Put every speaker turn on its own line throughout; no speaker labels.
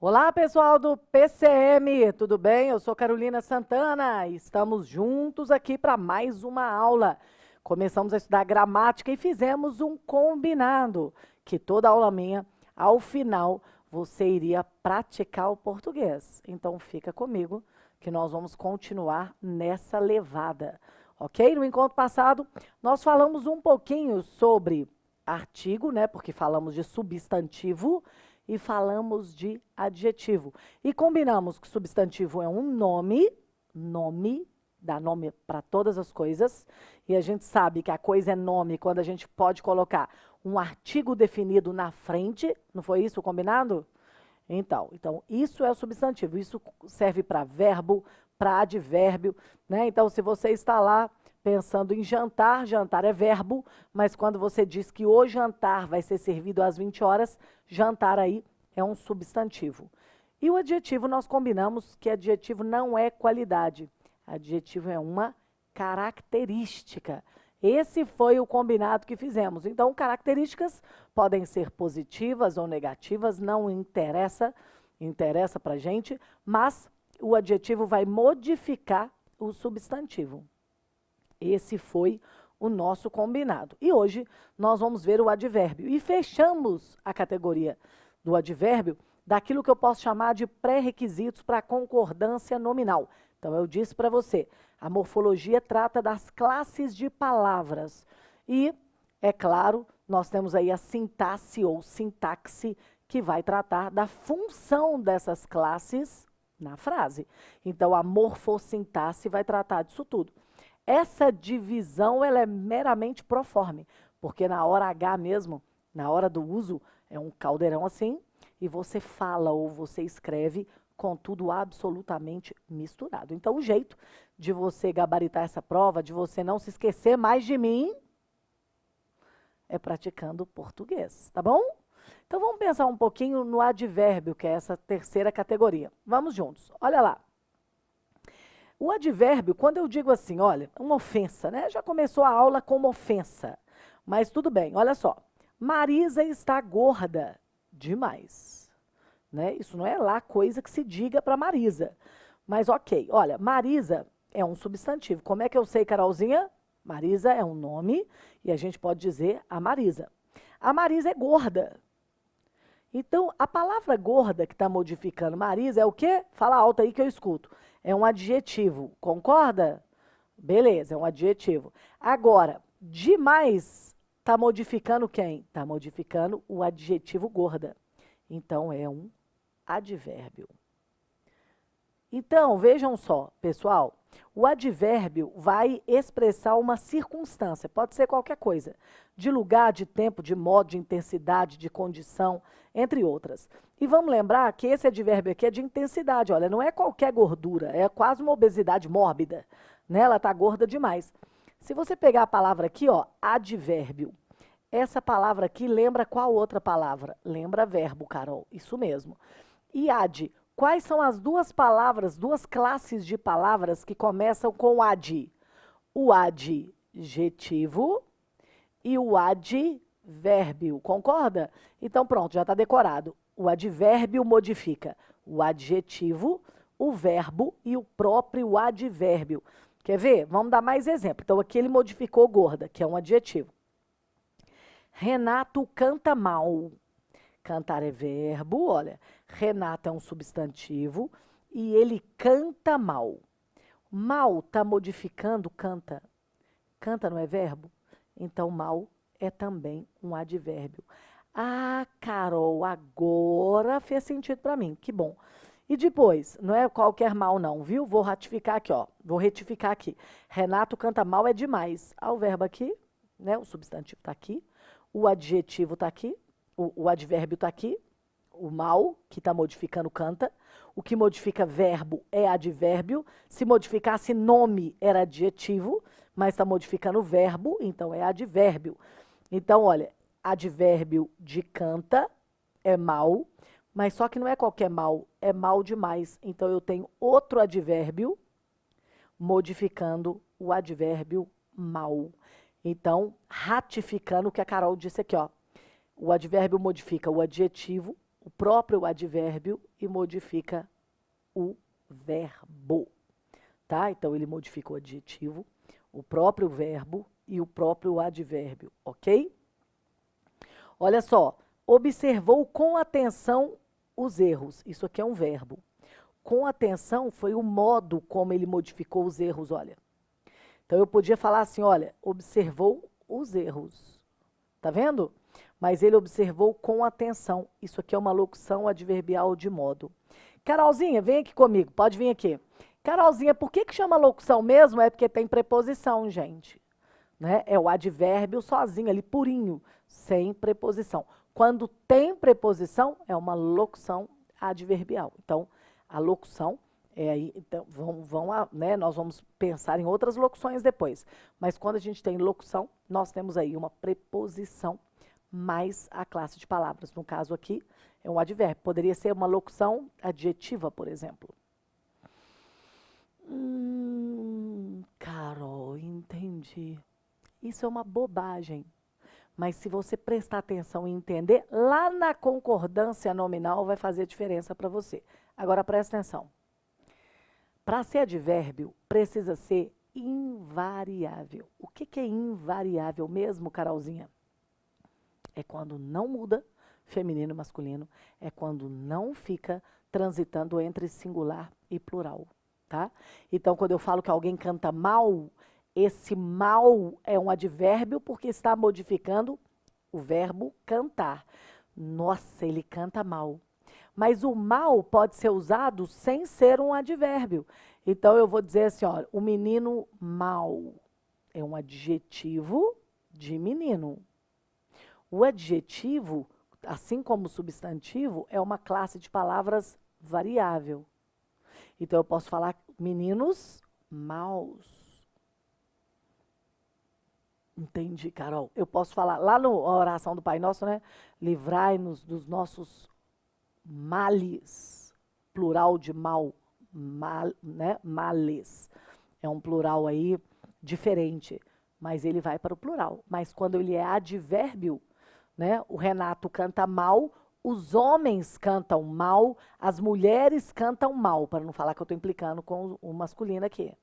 Olá, pessoal do PCM, tudo bem? Eu sou Carolina Santana e estamos juntos aqui para mais uma aula. Começamos a estudar gramática e fizemos um combinado, que toda aula minha, ao final, você iria praticar o português. Então fica comigo que nós vamos continuar nessa levada, ok? No encontro passado, nós falamos um pouquinho sobre artigo, né? Porque falamos de substantivo e falamos de adjetivo. E combinamos que substantivo é um nome, dá nome para todas as coisas, e a gente sabe que a coisa é nome quando a gente pode colocar um artigo definido na frente, não foi isso o combinado? Então, isso é o substantivo, isso serve para verbo, para advérbio, né? Então, se você está lá pensando em jantar, jantar é verbo, mas quando você diz que o jantar vai ser servido às 20 horas, jantar aí é um substantivo. E o adjetivo, nós combinamos que adjetivo não é qualidade, adjetivo é uma característica. Esse foi o combinado que fizemos. Então, características podem ser positivas ou negativas, não interessa, interessa para a gente, mas o adjetivo vai modificar o substantivo. Esse foi o nosso combinado. E hoje nós vamos ver o advérbio. E fechamos a categoria do advérbio daquilo que eu posso chamar de pré-requisitos para concordância nominal. Então, eu disse para você, a morfologia trata das classes de palavras. E, é claro, nós temos aí a sintaxe ou sintaxe, que vai tratar da função dessas classes na frase. Então, a morfossintaxe vai tratar disso tudo. Essa divisão, ela é meramente proforme, porque na hora H mesmo, na hora do uso, é um caldeirão assim, e você fala ou você escreve com tudo absolutamente misturado. Então, o jeito de você gabaritar essa prova, de você não se esquecer mais de mim, é praticando português, tá bom? Então, vamos pensar um pouquinho no advérbio, que é essa terceira categoria. Vamos juntos. Olha lá. O advérbio, quando eu digo assim, olha, uma ofensa, né? Já começou a aula com uma ofensa, mas tudo bem, olha só. Marisa está gorda demais, né? Isso não é lá coisa que se diga para Marisa, mas ok. Olha, Marisa é um substantivo. Como é que eu sei, Carolzinha? Marisa é um nome e a gente pode dizer a Marisa. A Marisa é gorda. Então, a palavra gorda que está modificando Marisa é o quê? Fala alto aí que eu escuto. É um adjetivo, concorda? Beleza, é um adjetivo. Agora, demais está modificando quem? Está modificando o adjetivo gorda. Então, é um advérbio. Então, vejam só, pessoal, o advérbio vai expressar uma circunstância, pode ser qualquer coisa, de lugar, de tempo, de modo, de intensidade, de condição, entre outras. E vamos lembrar que esse advérbio aqui é de intensidade, olha, não é qualquer gordura, é quase uma obesidade mórbida, né? Ela está gorda demais. Se você pegar a palavra aqui, ó, advérbio, essa palavra aqui lembra qual outra palavra? Lembra verbo, Carol, isso mesmo. E ad, quais são as duas palavras, duas classes de palavras que começam com ad? O adjetivo e o advérbio, concorda? Então pronto, já está decorado. O advérbio modifica o adjetivo, o verbo e o próprio advérbio. Quer ver? Vamos dar mais exemplo. Então aqui ele modificou gorda, que é um adjetivo. Renato canta mal. Cantar é verbo, olha. Renato é um substantivo e ele canta mal. Mal está modificando canta. Canta não é verbo? Então, mal é também um advérbio. Ah, Carol, agora fez sentido para mim. Que bom. E depois, não é qualquer mal não, viu? Vou ratificar aqui, ó. Vou retificar aqui. Renato canta mal é demais. Ah, o verbo aqui, né? O substantivo está aqui. O adjetivo está aqui. O advérbio está aqui. O mal, que está modificando canta. O que modifica verbo é advérbio. Se modificasse nome, era adjetivo, mas está modificando verbo, então é advérbio. Então, olha, advérbio de canta é mal, mas só que não é qualquer mal, é mal demais. Então, eu tenho outro advérbio modificando o advérbio mal. Então, ratificando o que a Carol disse aqui, ó. O advérbio modifica o adjetivo, o próprio advérbio e modifica o verbo, tá? Então, ele modifica o adjetivo, o próprio verbo e o próprio advérbio, ok? Olha só, observou com atenção os erros. Isso aqui é um verbo. Com atenção foi o modo como ele modificou os erros, olha. Então, eu podia falar assim, olha, observou os erros. Tá vendo? Mas ele observou com atenção. Isso aqui é uma locução adverbial de modo. Carolzinha, vem aqui comigo, pode vir aqui. Carolzinha, por que chama locução mesmo? É porque tem preposição, gente. Né? É o advérbio sozinho, ali purinho, sem preposição. Quando tem preposição, é uma locução adverbial. Então, a locução é aí, então, né, nós vamos pensar em outras locuções depois. Mas quando a gente tem locução, nós temos aí uma preposição mais a classe de palavras. No caso aqui, é um advérbio. Poderia ser uma locução adjetiva, por exemplo. Carol, entendi. Isso é uma bobagem. Mas se você prestar atenção e entender, lá na concordância nominal vai fazer diferença para você. Agora presta atenção. Para ser advérbio, precisa ser invariável. O que é invariável mesmo, Carolzinha? É quando não muda feminino e masculino, é quando não fica transitando entre singular e plural, tá? Então, quando eu falo que alguém canta mal, esse mal é um advérbio porque está modificando o verbo cantar. Nossa, ele canta mal. Mas o mal pode ser usado sem ser um advérbio. Então, eu vou dizer assim, ó, o menino mau é um adjetivo de menino. O adjetivo, assim como o substantivo, é uma classe de palavras variável. Então, eu posso falar meninos maus. Entendi, Carol. Eu posso falar, lá na oração do Pai Nosso, né? Livrai-nos dos nossos males. Plural de mal, né? Males. É um plural aí diferente, mas ele vai para o plural. Mas quando ele é advérbio, né? O Renato canta mal, os homens cantam mal, as mulheres cantam mal, para não falar que eu estou implicando com o masculino aqui.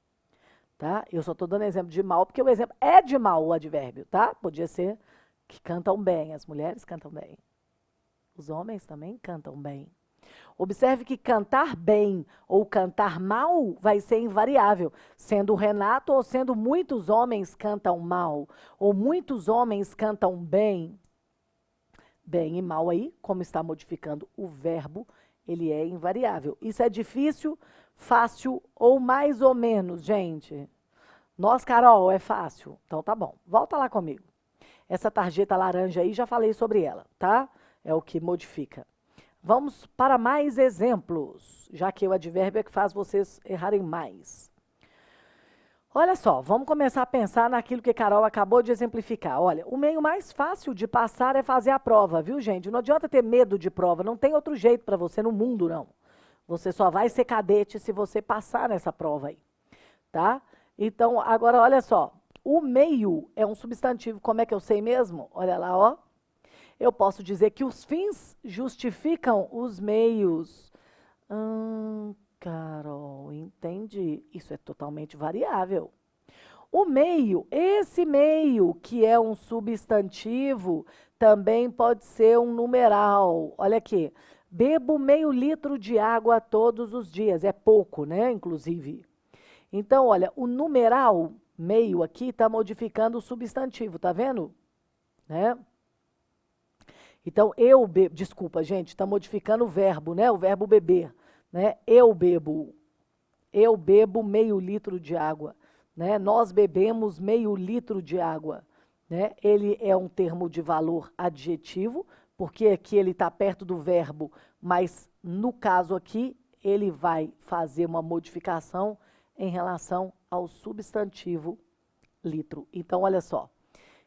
Tá? Eu só estou dando exemplo de mal, porque o exemplo é de mal o advérbio, tá? Podia ser que cantam bem, as mulheres cantam bem. Os homens também cantam bem. Observe que cantar bem ou cantar mal vai ser invariável, sendo o Renato ou sendo muitos homens cantam mal, ou muitos homens cantam bem. Bem e mal aí, como está modificando o verbo, ele é invariável. Isso é difícil, fácil ou mais ou menos, gente? Nós, Carol, é fácil. Então tá bom. Volta lá comigo. Essa tarjeta laranja aí, já falei sobre ela, tá? É o que modifica. Vamos para mais exemplos, já que o advérbio é que faz vocês errarem mais. Olha só, vamos começar a pensar naquilo que a Carol acabou de exemplificar. Olha, o meio mais fácil de passar é fazer a prova, viu, gente? Não adianta ter medo de prova, não tem outro jeito para você no mundo, não. Você só vai ser cadete se você passar nessa prova aí, tá? Então, agora, olha só, o meio é um substantivo, como é que eu sei mesmo? Olha lá, ó. Eu posso dizer que os fins justificam os meios. Carol, entendi. Isso é totalmente variável. O meio, esse meio que é um substantivo, também pode ser um numeral. Olha aqui, bebo meio litro de água todos os dias. É pouco, né, inclusive. Então, olha, o numeral, meio aqui, está modificando o substantivo, tá vendo? Né? Então, eu bebo, desculpa, gente, está modificando o verbo, né? O verbo beber, né? Eu bebo meio litro de água, né? Nós bebemos meio litro de água, né? Ele é um termo de valor adjetivo, porque aqui ele está perto do verbo, mas no caso aqui, ele vai fazer uma modificação em relação ao substantivo litro. Então, olha só,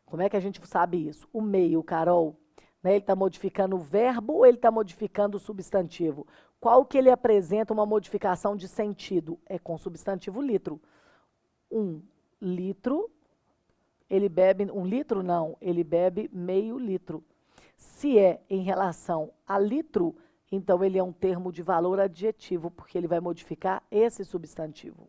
como é que a gente sabe isso? O meio, Carol, né, ele está modificando o verbo ou ele está modificando o substantivo? Qual que ele apresenta uma modificação de sentido? É com o substantivo litro. 1 litro, ele bebe, 1 litro não, ele bebe meio litro. Se é em relação a litro, Então, ele é um termo de valor adjetivo, porque ele vai modificar esse substantivo.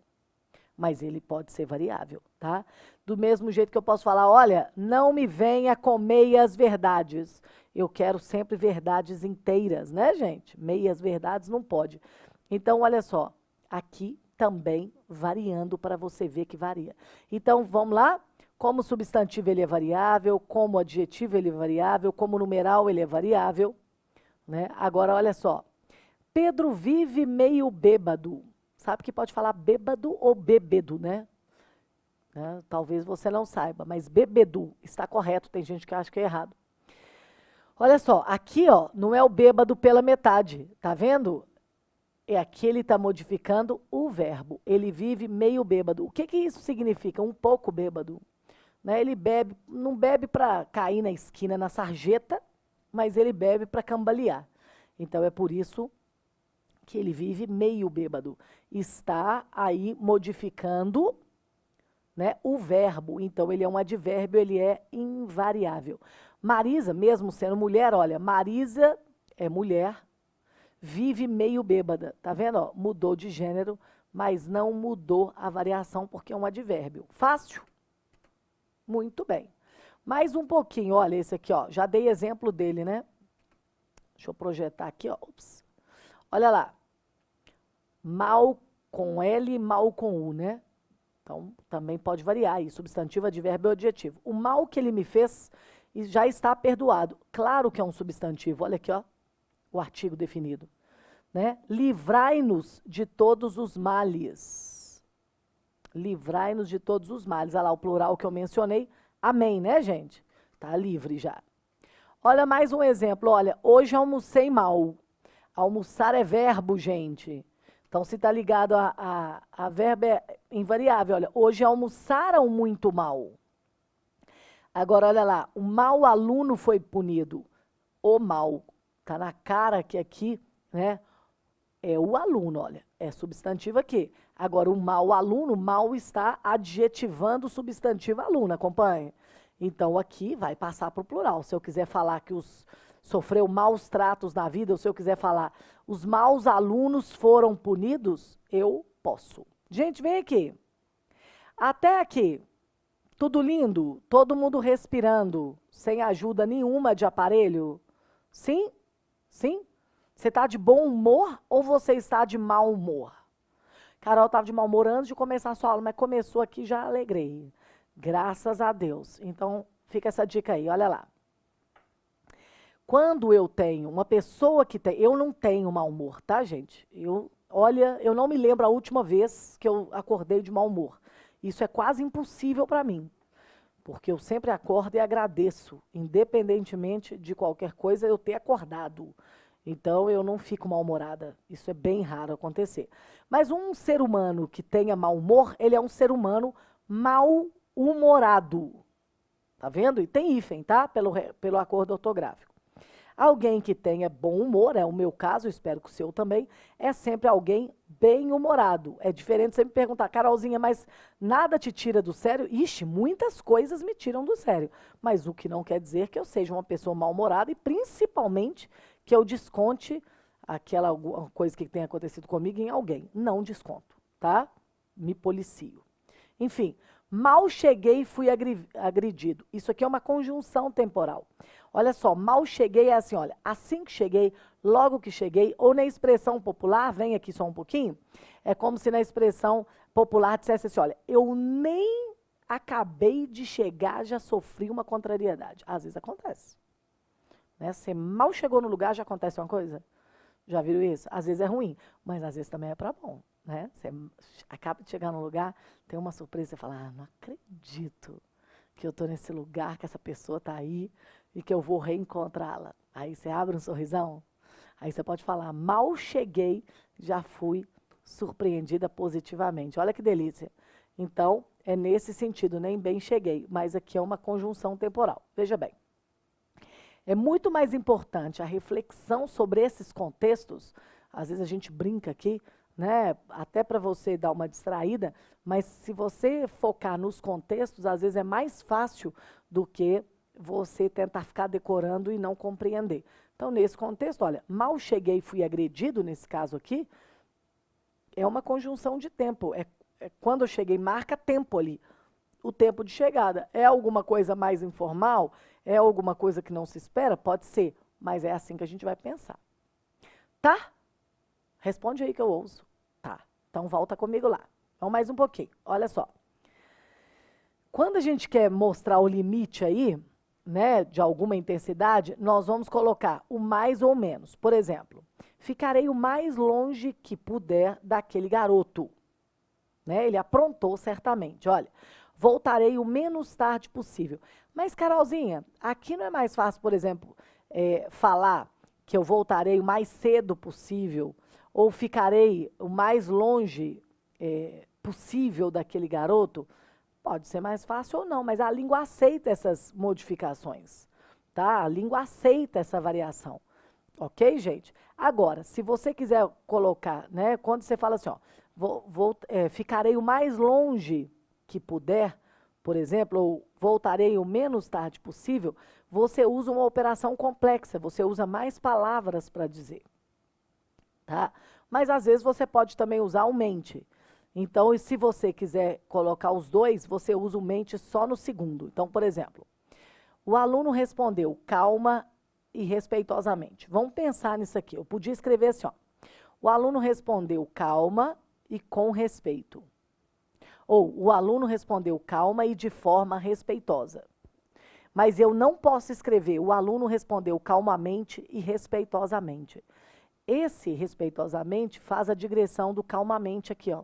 Mas ele pode ser variável, tá? Do mesmo jeito que eu posso falar, olha, não me venha com meias verdades. Eu quero sempre verdades inteiras, né, gente? Meias verdades não pode. Então, olha só, aqui também variando para você ver que varia. Então, vamos lá? Como substantivo ele é variável, como adjetivo ele é variável, como numeral ele é variável, né? Agora, olha só. Pedro vive meio bêbado. Sabe que pode falar bêbado ou bebedo, né? Talvez você não saiba, mas bebedu está correto, tem gente que acha que é errado. Olha só, aqui ó, não é o bêbado pela metade, tá vendo? Aqui ele está modificando o verbo. Ele vive meio bêbado. O que que isso significa? Um pouco bêbado. Né? Ele bebe, não bebe para cair na esquina, na sarjeta, mas ele bebe para cambalear. Então é por isso que ele vive meio bêbado. Está aí modificando, né, o verbo. Então ele é um advérbio, ele é invariável. Marisa, mesmo sendo mulher, olha, Marisa é mulher, vive meio bêbada. Tá vendo? Ó, mudou de gênero, mas não mudou a variação porque é um advérbio. Fácil? Muito bem. Mais um pouquinho, olha esse aqui, ó. Já dei exemplo dele, né? Deixa eu projetar aqui, ó. Ups. Olha lá. Mal com L, mal com U, né? Então, também pode variar aí, substantivo, advérbio ou adjetivo. O mal que ele me fez já está perdoado. Claro que é um substantivo. Olha aqui, ó, o artigo definido. Né? Livrai-nos de todos os males. Livrai-nos de todos os males. Olha lá o plural que eu mencionei. Amém, né, gente? Tá livre já. Olha mais um exemplo. Olha, hoje almocei mal. Almoçar é verbo, gente. Então, se está ligado a verbo é invariável. Olha, hoje almoçaram muito mal. Agora, olha lá, o mau aluno foi punido. O mal. Está na cara que aqui, né, é o aluno, olha. É substantivo aqui. Agora, o mau aluno, mal está adjetivando o substantivo aluno, acompanha? Então, aqui vai passar para o plural. Se eu quiser falar que sofreu maus tratos na vida, ou se eu quiser falar os maus alunos foram punidos, eu posso. Gente, vem aqui. Até aqui, tudo lindo? Todo mundo respirando, sem ajuda nenhuma de aparelho? Sim? Sim? Você está de bom humor ou você está de mau humor? Carol estava de mau humor antes de começar a sua aula, mas começou aqui, já alegrei. Graças a Deus. Então, fica essa dica aí, olha lá. Quando eu tenho uma pessoa que tem... Eu não tenho mau humor, tá, gente? Olha, eu não me lembro a última vez que eu acordei de mau humor. Isso é quase impossível para mim. Porque eu sempre acordo e agradeço. Independentemente de qualquer coisa, eu ter acordado. Então, eu não fico mal-humorada. Isso é bem raro acontecer. Mas um ser humano que tenha mau humor, ele é um ser humano mal-humorado. Tá vendo? E tem hífen, tá? Pelo acordo ortográfico. Alguém que tenha bom humor, é o meu caso, espero que o seu também, é sempre alguém bem-humorado. É diferente você me perguntar, Carolzinha, mas nada te tira do sério? Ixi, muitas coisas me tiram do sério. Mas o que não quer dizer que eu seja uma pessoa mal-humorada e principalmente que eu desconte aquela coisa que tenha acontecido comigo em alguém. Não desconto, tá? Me policio. Enfim, mal cheguei e fui agredido. Isso aqui é uma conjunção temporal. Olha só, mal cheguei é assim, olha, assim que cheguei, logo que cheguei, ou na expressão popular, vem aqui só um pouquinho, é como se na expressão popular dissesse assim, olha, eu nem acabei de chegar, já sofri uma contrariedade. Às vezes acontece. Né? Você mal chegou no lugar, já acontece uma coisa? Já viram isso? Às vezes é ruim, mas às vezes também é para bom. Né? Você acaba de chegar no lugar, tem uma surpresa, você fala, ah, não acredito que eu estou nesse lugar, que essa pessoa está aí e que eu vou reencontrá-la. Aí você abre um sorrisão, aí você pode falar, mal cheguei, já fui surpreendida positivamente. Olha que delícia. Então, é nesse sentido, nem bem cheguei, mas aqui é uma conjunção temporal. Veja bem. É muito mais importante a reflexão sobre esses contextos, às vezes a gente brinca aqui, né, até para você dar uma distraída, mas se você focar nos contextos, às vezes é mais fácil do que você tentar ficar decorando e não compreender. Então, nesse contexto, olha, mal cheguei e fui agredido, nesse caso aqui, é uma conjunção de tempo. É quando eu cheguei, marca tempo ali. O tempo de chegada. É alguma coisa mais informal? É alguma coisa que não se espera? Pode ser, mas é assim que a gente vai pensar. Tá? Responde aí que eu ouço. Tá. Então volta comigo lá. Vamos mais um pouquinho. Olha só. Quando a gente quer mostrar o limite aí, né, de alguma intensidade, nós vamos colocar o mais ou menos. Por exemplo, ficarei o mais longe que puder daquele garoto. Né? Ele aprontou certamente. Olha, voltarei o menos tarde possível. Mas, Carolzinha, aqui não é mais fácil, por exemplo, falar que eu voltarei o mais cedo possível ou ficarei o mais longe possível daquele garoto? Pode ser mais fácil ou não, mas a língua aceita essas modificações, tá? A língua aceita essa variação, ok, gente? Agora, se você quiser colocar, né, quando você fala assim, ó, ficarei o mais longe que puder, por exemplo, ou voltarei o menos tarde possível, você usa uma operação complexa, você usa mais palavras para dizer, tá? Mas às vezes você pode também usar o mente. Então, se você quiser colocar os dois, você usa o mente só no segundo. Então, por exemplo, o aluno respondeu calma e respeitosamente. Vamos pensar nisso aqui. Eu podia escrever assim, ó. O aluno respondeu calma e com respeito. Ou o aluno respondeu calma e de forma respeitosa. Mas eu não posso escrever o aluno respondeu calmamente e respeitosamente. Esse respeitosamente faz a digressão do calmamente aqui, ó.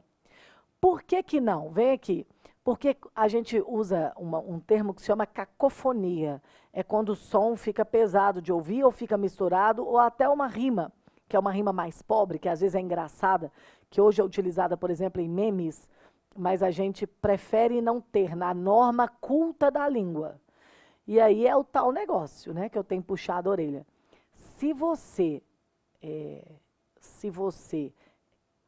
Por que que não? Vem aqui. Porque a gente usa um termo que se chama cacofonia. É quando o som fica pesado de ouvir ou fica misturado, ou até uma rima, que é uma rima mais pobre, que às vezes é engraçada, que hoje é utilizada, por exemplo, em memes, mas a gente prefere não ter na norma culta da língua. E aí é o tal negócio, né, que eu tenho puxado a orelha. Se você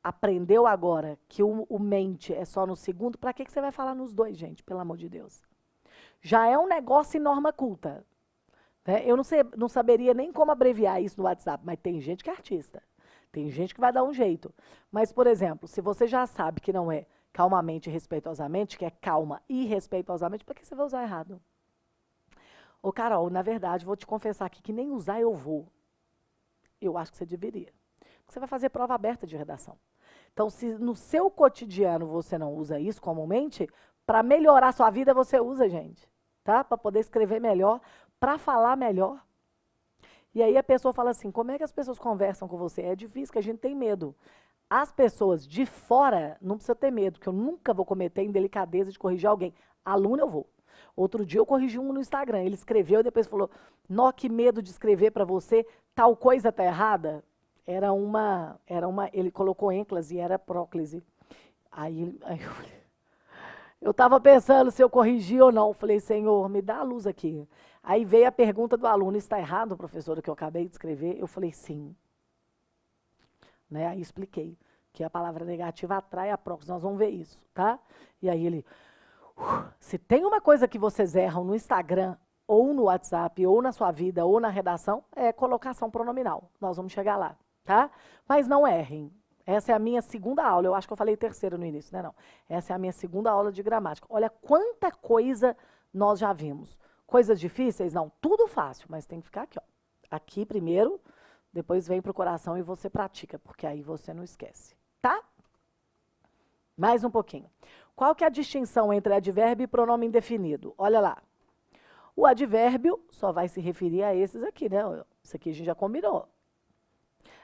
aprendeu agora que o mente é só no segundo, para que você vai falar nos dois, gente? Pelo amor de Deus. Já é um negócio em norma culta. Né? Eu não saberia nem como abreviar isso no WhatsApp, mas tem gente que é artista. Tem gente que vai dar um jeito. Mas, por exemplo, se você já sabe que não é calmamente e respeitosamente, que é calma e respeitosamente, para que você vai usar errado? Ô, Carol, na verdade, vou te confessar aqui que nem usar eu vou. Eu acho que você deveria. Você vai fazer prova aberta de redação. Então, se no seu cotidiano você não usa isso comumente, para melhorar a sua vida você usa, gente. Tá? Para poder escrever melhor, para falar melhor. E aí a pessoa fala assim, como é que as pessoas conversam com você? É difícil, que a gente tem medo. As pessoas de fora não precisa ter medo, que eu nunca vou cometer indelicadeza de corrigir alguém. Aluno eu vou. Outro dia eu corrigi um no Instagram, ele escreveu e depois falou, nó, que medo de escrever para você, tal coisa tá errada. Ele colocou ênclase e era próclise. Aí eu estava pensando se eu corrigi ou não. Falei, Senhor, me dá a luz aqui. Aí veio a pergunta do aluno, está errado, professora, que eu acabei de escrever? Eu falei, sim. Né? Aí expliquei que a palavra negativa atrai a próxima, nós vamos ver isso, tá? E aí ele, se tem uma coisa que vocês erram no Instagram, ou no WhatsApp, ou na sua vida, ou na redação, é colocação pronominal. Nós vamos chegar lá, tá? Mas não errem. Essa é a minha segunda aula, eu acho que eu falei terceira no início, né? Não. Essa é a minha segunda aula de gramática. Olha quanta coisa nós já vimos. Coisas difíceis? Não, tudo fácil, mas tem que ficar aqui, ó. Aqui primeiro, depois vem pro coração e você pratica, porque aí você não esquece, tá? Mais um pouquinho. Qual que é a distinção entre advérbio e pronome indefinido? Olha lá. O advérbio só vai se referir a esses aqui, né? Isso aqui a gente já combinou.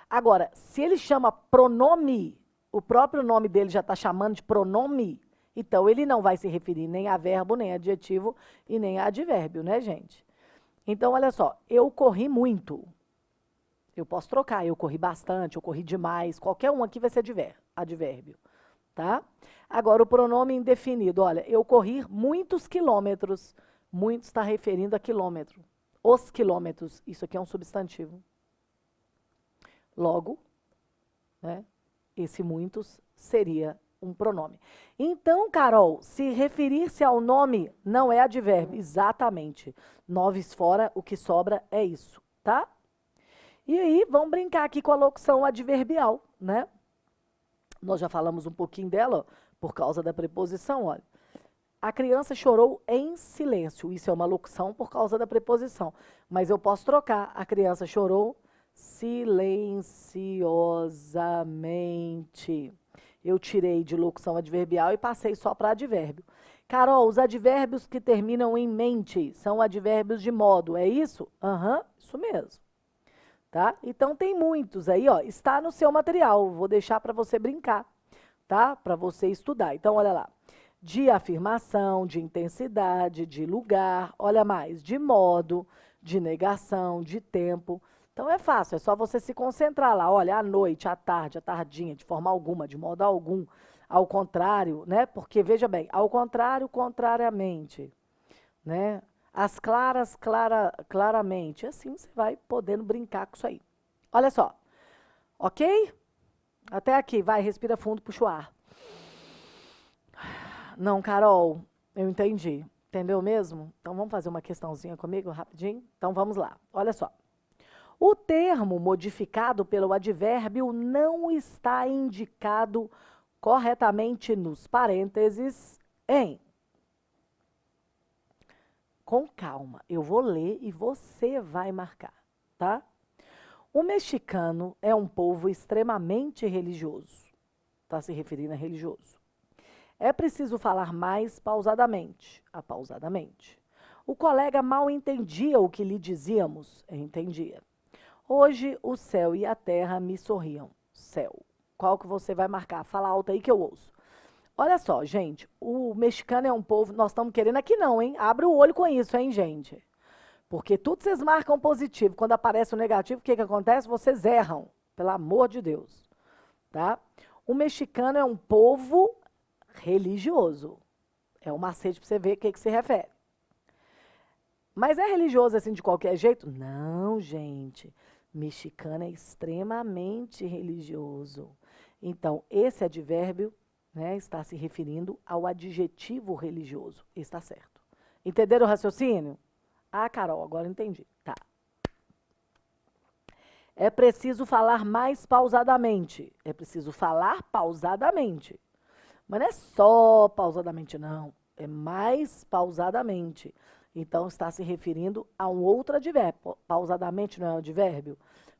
Agora, se ele chama pronome, o próprio nome dele já está chamando de pronome, então ele não vai se referir nem a verbo, nem a adjetivo e nem a advérbio, né, gente? Então, olha só, eu corri muito. Eu posso trocar, eu corri bastante, eu corri demais, qualquer um aqui vai ser advérbio, tá? Agora, o pronome indefinido, olha, eu corri muitos quilômetros. Muitos está referindo a quilômetro. Os quilômetros, isso aqui é um substantivo. Logo, né, esse muitos seria um pronome. Então, Carol, se referir-se ao nome não é advérbio. Exatamente. Noves fora, o que sobra é isso, tá? E aí, vamos brincar aqui com a locução adverbial, né? Nós já falamos um pouquinho dela, ó, por causa da preposição, olha. A criança chorou em silêncio. Isso é uma locução por causa da preposição. Mas eu posso trocar. A criança chorou silenciosamente. Eu tirei de locução adverbial e passei só para advérbio. Carol, os advérbios que terminam em mente são advérbios de modo, é isso? Aham, isso mesmo. Tá? Então tem muitos aí, ó, está no seu material, vou deixar para você brincar, tá? Para você estudar. Então olha lá. De afirmação, de intensidade, de lugar, olha mais, de modo, de negação, de tempo. Então é fácil, é só você se concentrar lá, olha, à noite, à tarde, à tardinha, de forma alguma, de modo algum, ao contrário, né? Porque veja bem, ao contrário, contrariamente, né? As claras, claramente. Assim você vai podendo brincar com isso aí. Olha só. Ok? Até aqui. Vai, respira fundo, puxa o ar. Não, Carol, eu entendi. Entendeu mesmo? Então vamos fazer uma questãozinha comigo rapidinho? Então vamos lá. Olha só. O termo modificado pelo advérbio não está indicado corretamente nos parênteses em... Com calma, eu vou ler e você vai marcar, tá? O mexicano é um povo extremamente religioso. Está se referindo a religioso. É preciso falar mais pausadamente, apausadamente. O colega mal entendia o que lhe dizíamos, entendia. Hoje o céu e a terra me sorriam. Céu. Qual que você vai marcar? Fala alto aí que eu ouço. Olha só, gente, o mexicano é um povo, nós estamos querendo aqui não, hein? Abre o olho com isso, hein, gente? Porque tudo vocês marcam positivo. Quando aparece o negativo, o que acontece? Vocês erram, pelo amor de Deus, tá? O mexicano é um povo religioso. É um macete para você ver a que se refere. Mas é religioso assim de qualquer jeito? Não, gente. Mexicano é extremamente religioso. Então, esse advérbio, né, está se referindo ao adjetivo religioso. Está certo. Entenderam o raciocínio? Ah, Carol, agora entendi. Tá. É preciso falar mais pausadamente. É preciso falar pausadamente. Mas não é só pausadamente, não. É mais pausadamente. Então, está se referindo a um outro advérbio. Pausadamente não é um advérbio?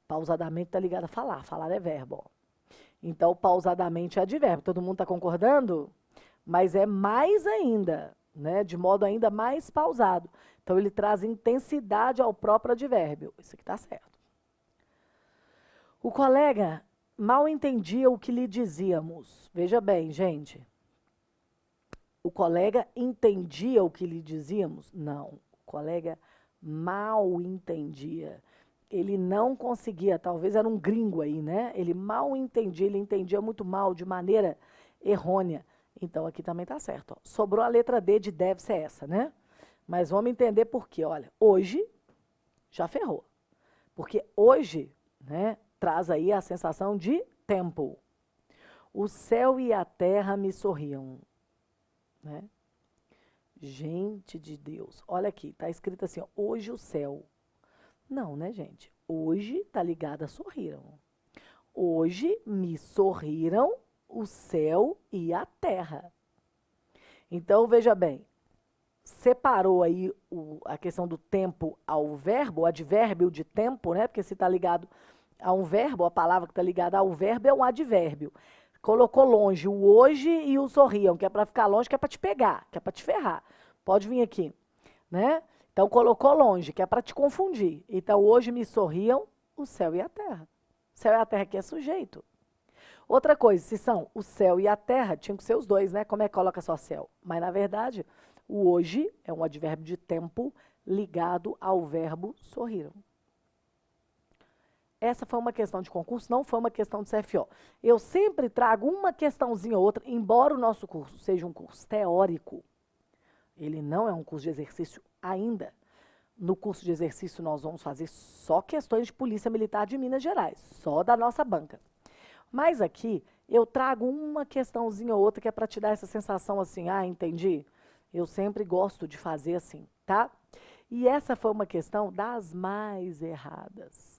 Pausadamente está ligado a falar. Falar é verbo, ó. Então, pausadamente é advérbio. Todo mundo está concordando? Mas é mais ainda, né? De modo ainda mais pausado. Então, ele traz intensidade ao próprio advérbio. Isso aqui está certo. O colega mal entendia o que lhe dizíamos. Veja bem, gente. O colega entendia o que lhe dizíamos? Não. O colega mal entendia. Ele não conseguia, talvez era um gringo aí, né? Ele mal entendia, ele entendia muito mal, de maneira errônea. Então, aqui também está certo. Ó. Sobrou a letra D de deve ser essa, né? Mas vamos entender por quê. Olha, hoje já ferrou. Porque hoje, né, traz aí a sensação de tempo. O céu e a terra me sorriam. Né? Gente de Deus. Olha aqui, está escrito assim, ó, hoje o céu. Não, né, gente? Hoje está ligado a sorriram. Hoje me sorriram o céu e a terra. Então, veja bem, separou aí a questão do tempo ao verbo, o advérbio de tempo, né? Porque se está ligado a um verbo, a palavra que está ligada ao verbo é um advérbio. Colocou longe o hoje e o sorriam, que é para ficar longe, que é para te pegar, que é para te ferrar. Pode vir aqui, né? Então, colocou longe, que é para te confundir. Então, hoje me sorriam o céu e a terra. O céu e a terra aqui é sujeito. Outra coisa, se são o céu e a terra, tinham que ser os dois, né? Como é que coloca só céu? Mas, na verdade, o hoje é um advérbio de tempo ligado ao verbo sorriram. Essa foi uma questão de concurso, não foi uma questão de CFO. Eu sempre trago uma questãozinha ou outra, embora o nosso curso seja um curso teórico, ele não é um curso de exercício ainda. No curso de exercício nós vamos fazer só questões de Polícia Militar de Minas Gerais, só da nossa banca. Mas aqui eu trago uma questãozinha ou outra que é para te dar essa sensação assim, ah, entendi? Eu sempre gosto de fazer assim, tá? E essa foi uma questão das mais erradas.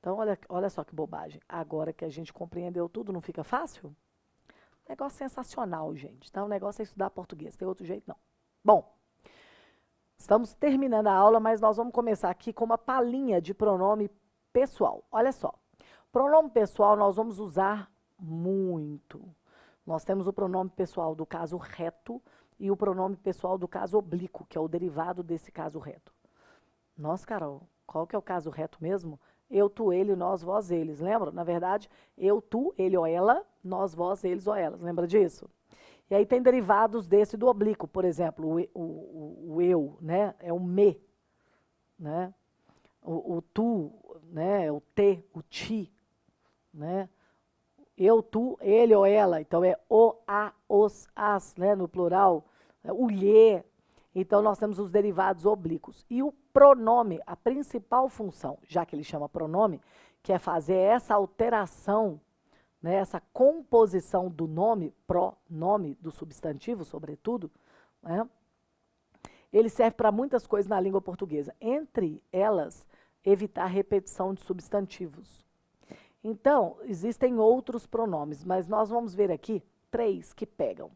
Então, olha só que bobagem. Agora que a gente compreendeu tudo, não fica fácil? Negócio sensacional, gente. Então, o negócio é estudar português. Tem outro jeito, não. Bom, estamos terminando a aula, mas nós vamos começar aqui com uma palhinha de pronome pessoal. Olha só. Pronome pessoal nós vamos usar muito. Nós temos o pronome pessoal do caso reto e o pronome pessoal do caso oblíquo, que é o derivado desse caso reto. Nossa, Carol, qual que é o caso reto mesmo? Eu, tu, ele, nós, vós, eles. Lembra? Na verdade, eu, tu, ele ou ela, nós, vós, eles ou elas. Lembra disso? E aí tem derivados desse do oblíquo. Por exemplo, o eu, né? É o me, né? O tu, né? É o te, o ti, né? Eu, tu, ele ou ela. Então é o, a, os, as, né? No plural. O lhe. Então, nós temos os derivados oblíquos. E o pronome, a principal função, já que ele chama pronome, que é fazer essa alteração, né, essa composição do nome, pronome, do substantivo, sobretudo, né, ele serve para muitas coisas na língua portuguesa. Entre elas, evitar repetição de substantivos. Então, existem outros pronomes, mas nós vamos ver aqui 3 que pegam.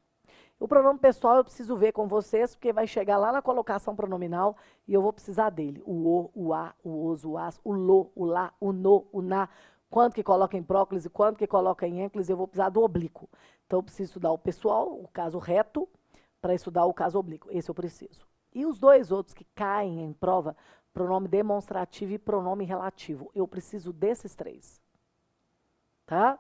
O pronome pessoal eu preciso ver com vocês, porque vai chegar lá na colocação pronominal e eu vou precisar dele. O a, o os, o as, o lo, o lá, o no, o na. Quanto que coloca em próclise, quanto que coloca em ênclise, eu vou precisar do oblíquo. Então eu preciso estudar o pessoal, o caso reto, para estudar o caso oblíquo. Esse eu preciso. E os 2 outros que caem em prova, pronome demonstrativo e pronome relativo. Eu preciso desses 3. Tá?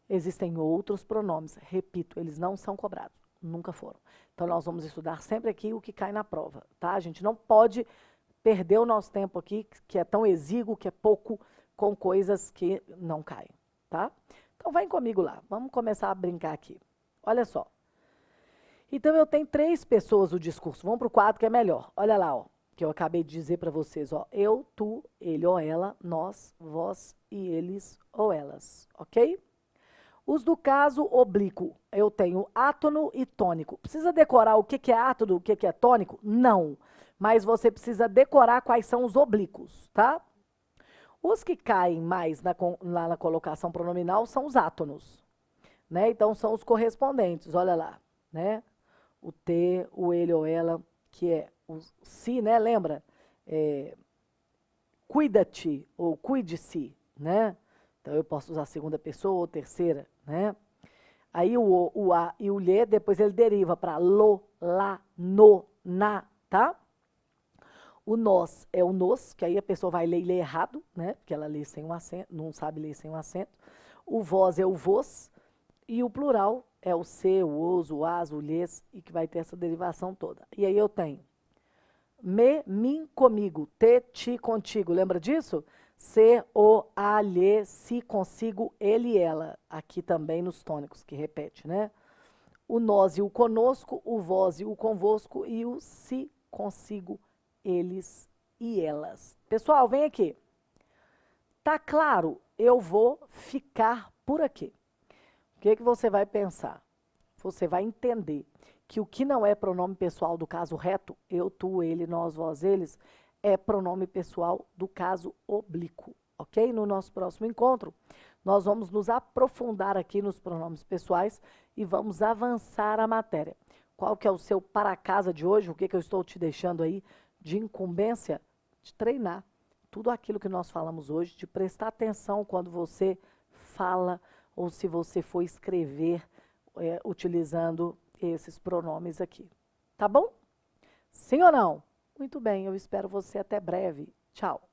Existem outros pronomes. Repito, eles não são cobrados. Nunca foram. Então, nós vamos estudar sempre aqui o que cai na prova, tá? A gente não pode perder o nosso tempo aqui, que é tão exíguo, que é pouco, com coisas que não caem, tá? Então, vem comigo lá. Vamos começar a brincar aqui. Olha só. Então, eu tenho 3 pessoas no discurso. Vamos para o quadro que é melhor. Olha lá, ó, que eu acabei de dizer para vocês, ó. Eu, tu, ele ou ela, nós, vós e eles ou elas, ok? Os do caso oblíquo, eu tenho átono e tônico. Precisa decorar o que é átono, o que é tônico? Não. Mas você precisa decorar quais são os oblíquos, tá? Os que caem mais lá na colocação pronominal são os átonos, né? Então, são os correspondentes, olha lá, né? O te, o ele ou ela, que é o si, né? Lembra? Cuida-te ou cuide-se, né? Então, eu posso usar a segunda pessoa ou terceira, né? Aí o a e o lhe, depois ele deriva para lo, lá, no, na, tá? O nós é o nos, que aí a pessoa vai ler e lê errado, né? Porque ela lê sem um acento, não sabe ler sem um acento. O vós é o vos, e o plural é o se, o os, o as, o lhes, e que vai ter essa derivação toda. E aí eu tenho me, mim, comigo, te, ti, contigo, lembra disso? Se, o, a, lhe, si, consigo, ele e ela. Aqui também nos tônicos, que repete, né? O nós e o conosco, o vós e o convosco, e o si, consigo, eles e elas. Pessoal, vem aqui. Tá claro? Eu vou ficar por aqui. O que você vai pensar? Você vai entender que o que não é pronome pessoal do caso reto, eu, tu, ele, nós, vós, eles, é pronome pessoal do caso oblíquo, ok? No nosso próximo encontro, nós vamos nos aprofundar aqui nos pronomes pessoais e vamos avançar a matéria. Qual que é o seu para casa de hoje? O que eu estou te deixando aí de incumbência? De treinar tudo aquilo que nós falamos hoje, de prestar atenção quando você fala ou se você for escrever utilizando esses pronomes aqui. Tá bom? Sim ou não? Muito bem, eu espero você até breve. Tchau.